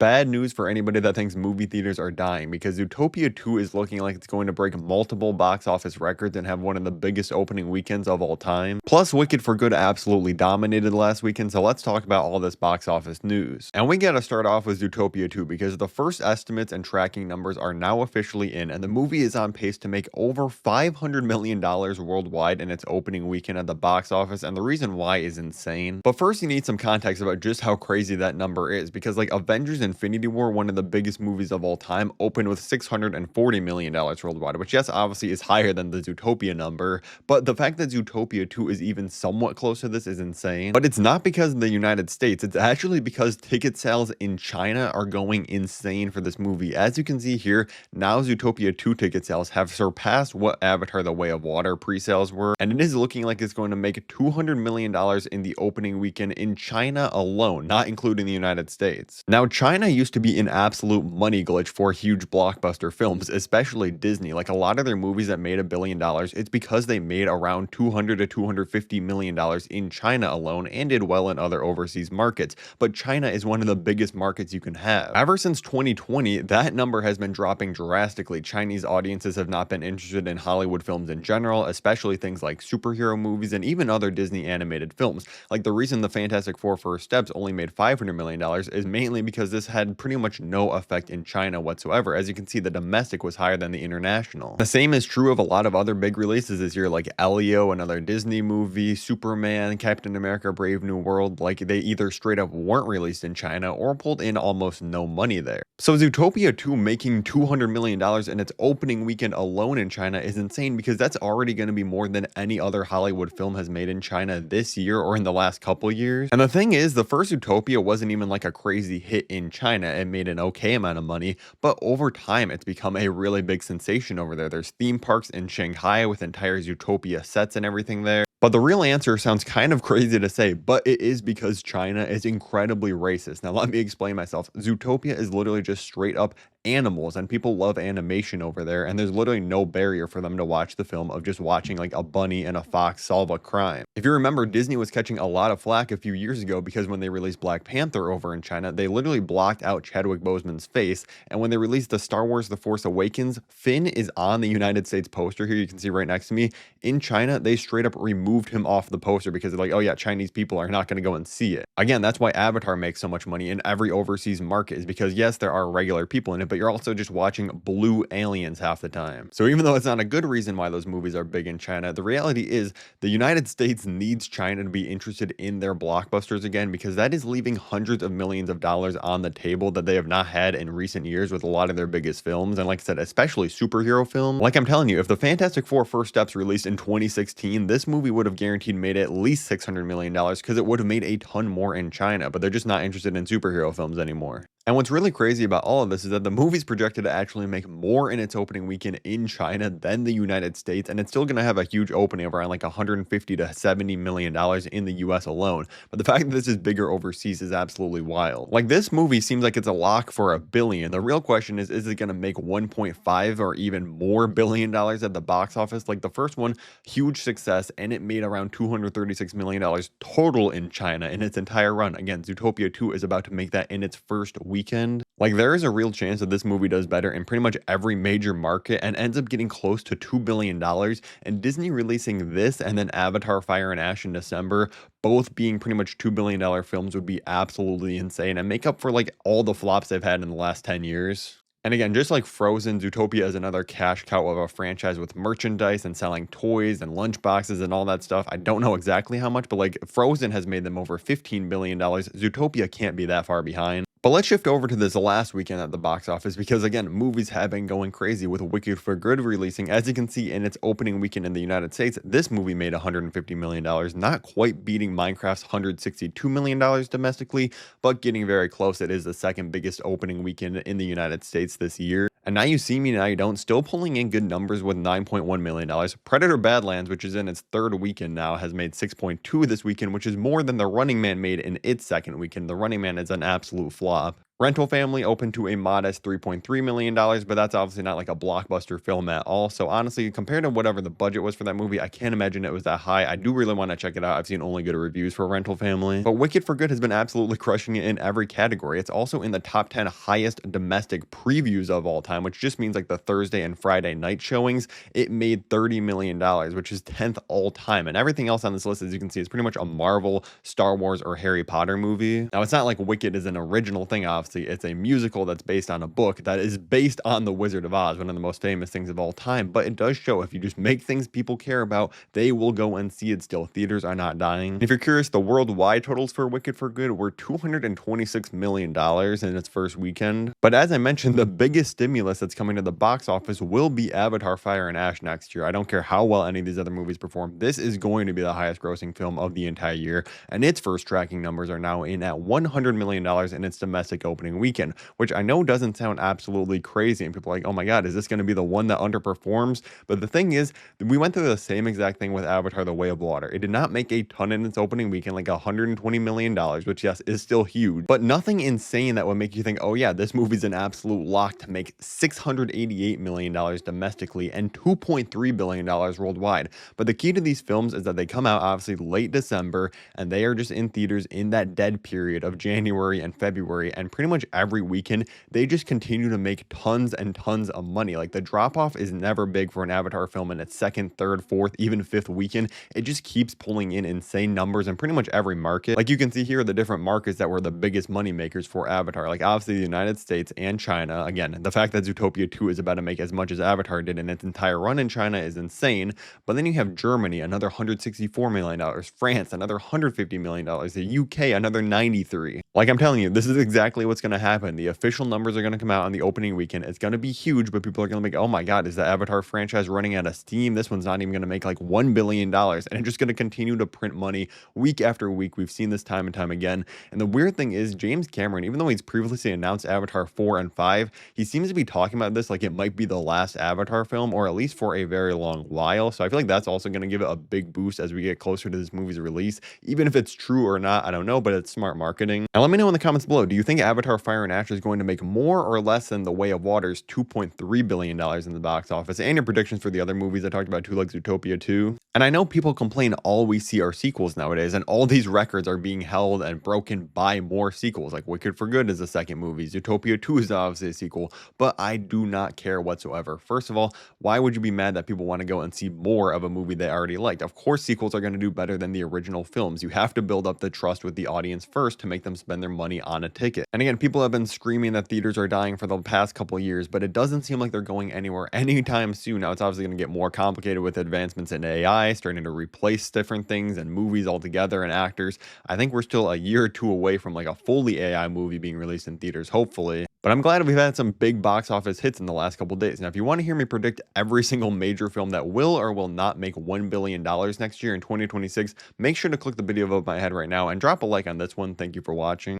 bad news for anybody that thinks movie theaters are dying, because Zootopia 2 is looking like it's going to break multiple box office records and have one of the biggest opening weekends of all time. Plus, Wicked for Good absolutely dominated last weekend, so let's talk about all this box office news. And we gotta start off with Zootopia 2 because the first estimates and tracking numbers are now officially in, and the movie is on pace to make over $500 million worldwide in its opening weekend at the box office, and the reason why is insane. But first, you need some context about just how crazy that number is, because like Avengers Infinity War, one of the biggest movies of all time, opened with $640 million worldwide, which yes, obviously is higher than the Zootopia number, but the fact that Zootopia 2 is even somewhat close to this is insane. But it's not because of the United States, it's actually because ticket sales in China are going insane for this movie. As you can see here, now Zootopia 2 ticket sales have surpassed what Avatar: The Way of Water pre-sales were, and it is looking like it's going to make $200 million in the opening weekend in China alone, not including the United States. Now, China used to be an absolute money glitch for huge blockbuster films, especially Disney. Like a lot of their movies that made $1 billion, it's because they made around $200 to $250 million in China alone and did well in other overseas markets. But China is one of the biggest markets you can have. Ever since 2020, that number has been dropping drastically. Chinese audiences have not been interested in Hollywood films in general, especially things like superhero movies and even other Disney animated films. Like the reason the Fantastic Four First Steps only made $500 million is mainly because this had pretty much no effect in China whatsoever. As you can see, the domestic was higher than the international. The same is true of a lot of other big releases this year, like Elio, another Disney movie, Superman, Captain America: Brave New World. Like they either straight up weren't released in China or pulled in almost no money there. So Zootopia 2 making $200 million in its opening weekend alone in China is insane, because that's already going to be more than any other Hollywood film has made in China this year or in the last couple years. And the thing is, the first Zootopia wasn't even like a crazy hit in China. It made an okay amount of money, but over time it's become a really big sensation over there. There's theme parks in Shanghai with entire Zootopia sets and everything there. But the real answer sounds kind of crazy to say, but it is because China is incredibly racist. Now, let me explain myself. Zootopia is literally just straight up animals, and people love animation over there, and there's literally no barrier for them to watch the film of just watching like a bunny and a fox solve a crime. If you remember, Disney was catching a lot of flack a few years ago because when they released Black Panther over in China, they literally blocked out Chadwick Boseman's face, and when they released the Star Wars The Force Awakens, Finn is on the United States poster here, you can see right next to me. In China, they straight up removed him off the poster because they're like, oh yeah, Chinese people are not going to go and see it. Again, that's why Avatar makes so much money in every overseas market, is because yes, there are regular people in it, but you're also just watching blue aliens half the time. So even though it's not a good reason why those movies are big in China, the reality is the United States needs China to be interested in their blockbusters again, because that is leaving hundreds of millions of dollars on the table that they have not had in recent years with a lot of their biggest films. And like I said, especially superhero film. Like I'm telling you, if the Fantastic Four First Steps released in 2016, this movie would have guaranteed made at least $600 million, because it would have made a ton more in China, but they're just not interested in superhero films anymore. And what's really crazy about all of this is that the movie's projected to actually make more in its opening weekend in China than the United States, and it's still going to have a huge opening of around like $150 to $70 million in the US alone. But the fact that this is bigger overseas is absolutely wild. Like this movie seems like it's a lock for $1 billion. The real question is it going to make 1.5 or even more billion dollars at the box office? Like the first one, huge success, and it made around $236 million total in China in its entire run. Again, Zootopia 2 is about to make that in its first weekend. Like there is a real chance that this movie does better in pretty much every major market and ends up getting close to $2 billion. And Disney releasing this and then Avatar: Fire and Ash in December, both being pretty much $2 billion films, would be absolutely insane and make up for like all the flops they've had in the last 10 years. And again, just like Frozen, Zootopia is another cash cow of a franchise with merchandise and selling toys and lunchboxes and all that stuff. I don't know exactly how much, but like Frozen has made them over $15 billion. Zootopia can't be that far behind. But let's shift over to this last weekend at the box office, because again, movies have been going crazy with Wicked for Good releasing. As you can see in its opening weekend in the United States, this movie made $150 million, not quite beating Minecraft's $162 million domestically, but getting very close. It is the second biggest opening weekend in the United States this year. And Now You See Me, Now You Don't, still pulling in good numbers with $9.1 million. Predator Badlands, which is in its third weekend now, has made $6.2 this weekend, which is more than The Running Man made in its second weekend. The Running Man is an absolute flop. Rental Family opened to a modest $3.3 million, but that's obviously not like a blockbuster film at all. So honestly, compared to whatever the budget was for that movie, I can't imagine it was that high. I do really want to check it out. I've seen only good reviews for Rental Family. But Wicked for Good has been absolutely crushing it in every category. It's also in the top 10 highest domestic previews of all time, which just means like the Thursday and Friday night showings. It made $30 million, which is 10th all time. And everything else on this list, as you can see, is pretty much a Marvel, Star Wars, or Harry Potter movie. Now, it's not like Wicked is an original thing, obviously. It's a musical that's based on a book that is based on The Wizard of Oz, one of the most famous things of all time. But it does show if you just make things people care about, they will go and see it still. Theaters are not dying. If you're curious, the worldwide totals for Wicked for Good were $226 million in its first weekend. But as I mentioned, the biggest stimulus that's coming to the box office will be Avatar Fire and Ash next year. I don't care how well any of these other movies perform. This is going to be the highest grossing film of the entire year. And its first tracking numbers are now in at $100 million in its domestic opening weekend, which I know doesn't sound absolutely crazy. And people are like, oh my God, is this going to be the one that underperforms? But the thing is, we went through the same exact thing with Avatar: The Way of Water. It did not make a ton in its opening weekend, like $120 million, which yes, is still huge, but nothing insane that would make you think, oh yeah, this movie's an absolute lock to make $688 million domestically and $2.3 billion worldwide. But the key to these films is that they come out obviously late December, and they are just in theaters in that dead period of January and February, and pretty much every weekend they just continue to make tons and tons of money. Like, the drop off is never big for an Avatar film in its second, third, fourth, even fifth weekend. It just keeps pulling in insane numbers in pretty much every market. Like, you can see here the different markets that were the biggest money makers for Avatar, like obviously the United States and China. Again, the fact that Zootopia 2 is about to make as much as Avatar did in its entire run in China is insane. But then you have Germany, another $164 million, France, another $150 million, the UK, another 93. Like, I'm telling you, this is exactly what's going to happen. The official numbers are going to come out on the opening weekend. It's going to be huge, but people are going to be, oh my God, is the Avatar franchise running out of steam? This one's not even going to make like $1 billion. And it's just going to continue to print money week after week. We've seen this time and time again. And the weird thing is, James Cameron, even though he's previously announced Avatar 4 and 5, he seems to be talking about this like it might be the last Avatar film, or at least for a very long while. So I feel like that's also going to give it a big boost as we get closer to this movie's release. Even if it's true or not, I don't know, but it's smart marketing. Now let me know in the comments below, do you think Avatar Fire and Ash is going to make more or less than The Way of Water's $2.3 billion in the box office? And your predictions for the other movies I talked about too, like Zootopia 2. And I know people complain all we see are sequels nowadays, and all these records are being held and broken by more sequels. Like Wicked for Good is the second movie, Zootopia 2 is obviously a sequel, but I do not care whatsoever. First of all, why would you be mad that people want to go and see more of a movie they already liked? Of course sequels are going to do better than the original films. You have to build up the trust with the audience first to make them spend their money on a ticket. And again, people have been screaming that theaters are dying for the past couple years, but it doesn't seem like they're going anywhere anytime soon. Now, it's obviously going to get more complicated with advancements in AI starting to replace different things and movies altogether and actors. I think we're still a year or two away from like a fully AI movie being released in theaters, hopefully. But I'm glad we've had some big box office hits in the last couple days. Now, if you want to hear me predict every single major film that will or will not make $1 billion next year in 2026, make sure to click the video above my head right now and drop a like on this one. Thank you for watching.